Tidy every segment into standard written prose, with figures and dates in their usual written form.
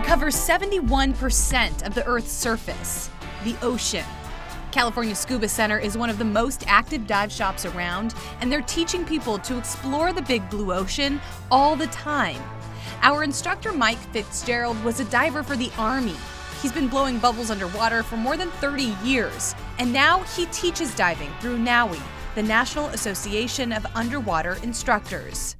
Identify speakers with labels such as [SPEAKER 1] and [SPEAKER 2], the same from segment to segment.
[SPEAKER 1] covers 71% of the Earth's surface, the ocean. California Scuba Center is one of the most active dive shops around, and they're teaching people to explore the big blue ocean all the time. Our instructor, Mike Fitzgerald, was a diver for the Army. He's been blowing bubbles underwater for more than 30 years, and now he teaches diving through NAUI, the National Association of Underwater Instructors.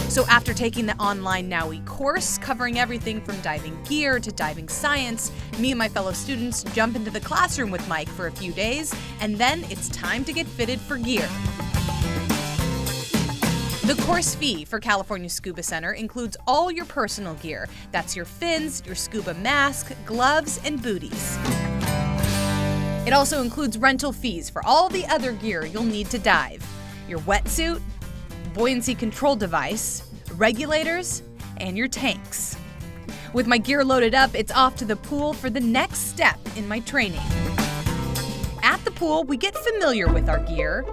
[SPEAKER 1] So after taking the online NAUI course, covering everything from diving gear to diving science, me and my fellow students jump into the classroom with Mike for a few days, and then it's time to get fitted for gear. The course fee for California Scuba Center includes all your personal gear. That's your fins, your scuba mask, gloves, and booties. It also includes rental fees for all the other gear you'll need to dive. Your wetsuit, buoyancy control device, regulators, and your tanks. With my gear loaded up, it's off to the pool for the next step in my training. At the pool, we get familiar with our gear.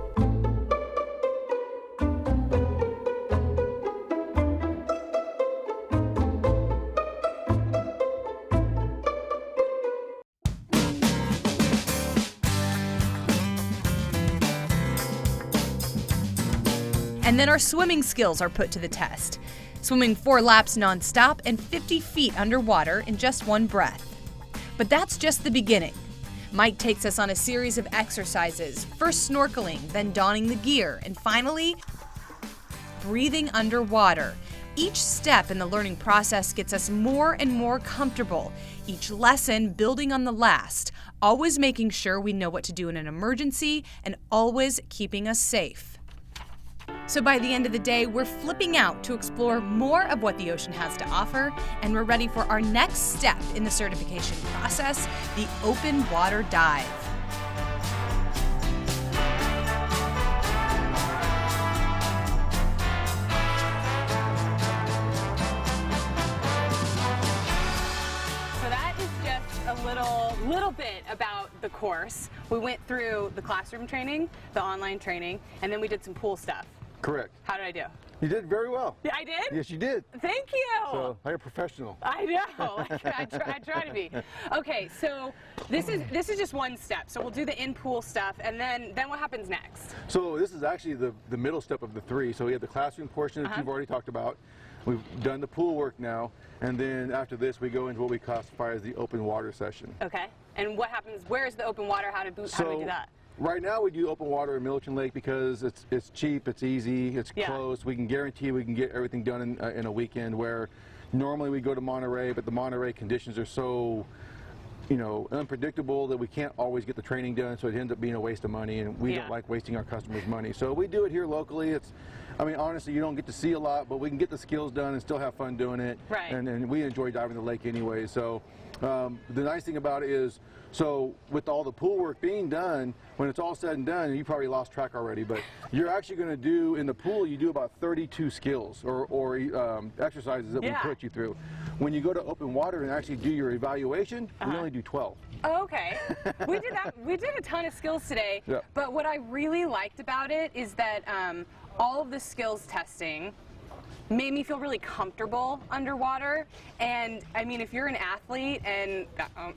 [SPEAKER 1] And then our swimming skills are put to the test. Swimming 4 laps nonstop and 50 feet underwater in just one breath. But that's just the beginning. Mike takes us on a series of exercises, first snorkeling, then donning the gear, and finally, breathing underwater. Each step in the learning process gets us more and more comfortable, each lesson building on the last, always making sure we know what to do in an emergency and always keeping us safe. So by the end of the day, we're flipping out to explore more of what the ocean has to offer, and we're ready for our next step in the certification process, the open water dive.
[SPEAKER 2] So that is just a little bit about the course. We went through the classroom training, the online training, and then we did some pool stuff.
[SPEAKER 3] Correct.
[SPEAKER 2] How did I do?
[SPEAKER 3] You did very well.
[SPEAKER 2] Yeah, I did?
[SPEAKER 3] Yes, you did.
[SPEAKER 2] Thank you.
[SPEAKER 3] So, you're a professional.
[SPEAKER 2] I know. I try to be. Okay, so this is just one step. So we'll do the in-pool stuff, and then what happens next?
[SPEAKER 3] So this is actually the middle step of the 3. So we have the classroom portion that you've already talked about. We've done the pool work now, and then after this we go into what we classify as the open water session.
[SPEAKER 2] Okay. And what happens? Where is the open water? How do we do that?
[SPEAKER 3] Right now we do open water in Milton Lake because it's cheap, it's easy, it's close. We can guarantee we can get everything done in a weekend, where normally we go to Monterey, but the Monterey conditions are so, unpredictable that we can't always get the training done, so it ends up being a waste of money, and we don't like wasting our customers' money. So we do it here locally. Honestly, you don't get to see a lot, but we can get the skills done and still have fun doing it.
[SPEAKER 2] Right.
[SPEAKER 3] And we enjoy diving the lake anyway. So the nice thing about it is, so with all the pool work being done, when it's all said and done, and you probably lost track already, but you're actually going to do, in the pool, you do about 32 skills or exercises that we put you through. When you go to open water and actually do your evaluation, we only do 12.
[SPEAKER 2] Oh, okay. We did that. We did a ton of skills today, but what I really liked about it is that all of the skills testing made me feel really comfortable underwater. And I mean, if you're an athlete, and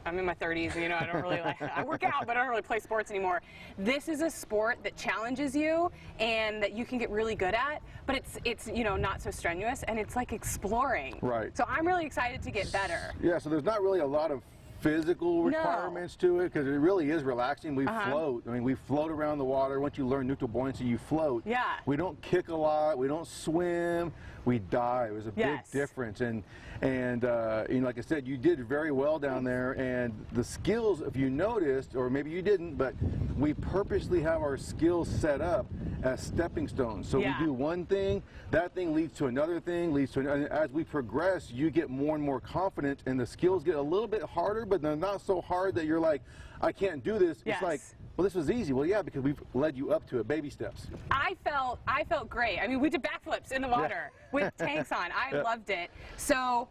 [SPEAKER 2] I'm in my 30s, I don't really I work out, but I don't really play sports anymore. This is a sport that challenges you and that you can get really good at, but it's not so strenuous, and it's like exploring.
[SPEAKER 3] Right.
[SPEAKER 2] So I'm really excited to get better.
[SPEAKER 3] Yeah, so there's not really a lot of physical requirements to it, because it really is relaxing. We float. I mean, we float around the water. Once you learn neutral buoyancy, you float.
[SPEAKER 2] Yeah.
[SPEAKER 3] We don't kick a lot. We don't swim. We dive. There's a big difference. And like I said, you did very well down there. And the skills, if you noticed, or maybe you didn't, but we purposely have our skills set up as stepping stones. So we do one thing, that thing leads to another thing, leads to another. And as we progress, you get more and more confident, and the skills get a little bit harder, but they're not so hard that you're like, I can't do this. It's like, well, this was easy. Well, yeah, because we've led you up to it, baby steps.
[SPEAKER 2] I felt great. I mean, we did backflips in the water with tanks on. I loved it. So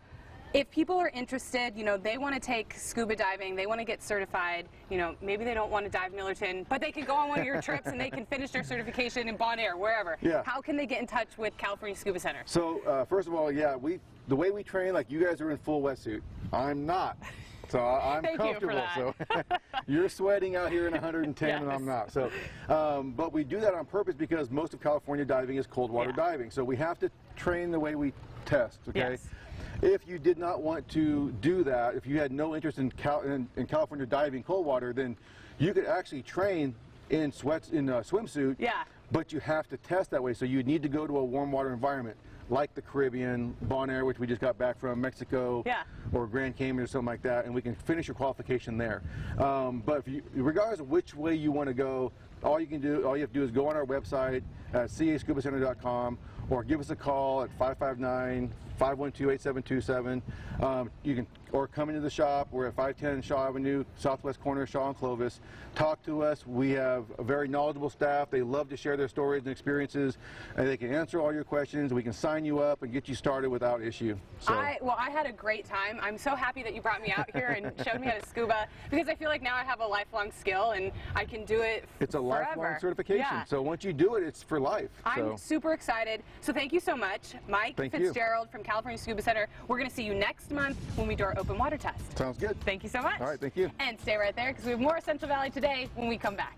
[SPEAKER 2] if people are interested, you know, they want to take scuba diving, they want to get certified, you know, maybe they don't want to dive Millerton, but they can go on one of your trips and they can finish their certification in Bon Air, wherever.
[SPEAKER 3] Yeah.
[SPEAKER 2] How can they get in touch with California Scuba Center?
[SPEAKER 3] So first of all, yeah, the way we train, like you guys are in full wetsuit. I'm not. So I'm
[SPEAKER 2] Thank
[SPEAKER 3] comfortable.
[SPEAKER 2] You for that.
[SPEAKER 3] So you're sweating out here in 110
[SPEAKER 2] yes.
[SPEAKER 3] and I'm not. So, but we do that on purpose because most of California diving is cold water diving. So we have to train the way we test. Okay.
[SPEAKER 2] Yes.
[SPEAKER 3] If you did not want to do that, if you had no interest in California diving cold water, then you could actually train in swimsuit.
[SPEAKER 2] Yeah.
[SPEAKER 3] But you have to test that way. So you need to go to a warm water environment, like the Caribbean, Bon Air, which we just got back from Mexico, or Grand Cayman or something like that, and we can finish your qualification there. But regardless of which way you want to go, all you have to do is go on our website at cascubacenter.com or give us a call at 559-512-8727. You can or come into the shop. We're at 510 Shaw Avenue, southwest corner of Shaw and Clovis. Talk to us. We have a very knowledgeable staff. They love to share their stories and experiences, and they can answer all your questions. We can sign you up and get you started without issue. So.
[SPEAKER 2] I had a great time. I'm so happy that you brought me out here and showed me how to scuba, because I feel like now I have a lifelong skill and I can do it
[SPEAKER 3] It's a
[SPEAKER 2] forever.
[SPEAKER 3] lifelong certification.
[SPEAKER 2] Yeah.
[SPEAKER 3] So once you do it, it's for life.
[SPEAKER 2] I'm super excited. So thank you so much, Mike Fitzgerald from California Scuba Center. We're going to see you next month when we do our open water test.
[SPEAKER 3] Sounds good.
[SPEAKER 2] Thank you so much.
[SPEAKER 3] All right, thank you.
[SPEAKER 2] And stay right there because we have more Central Valley Today when we come back.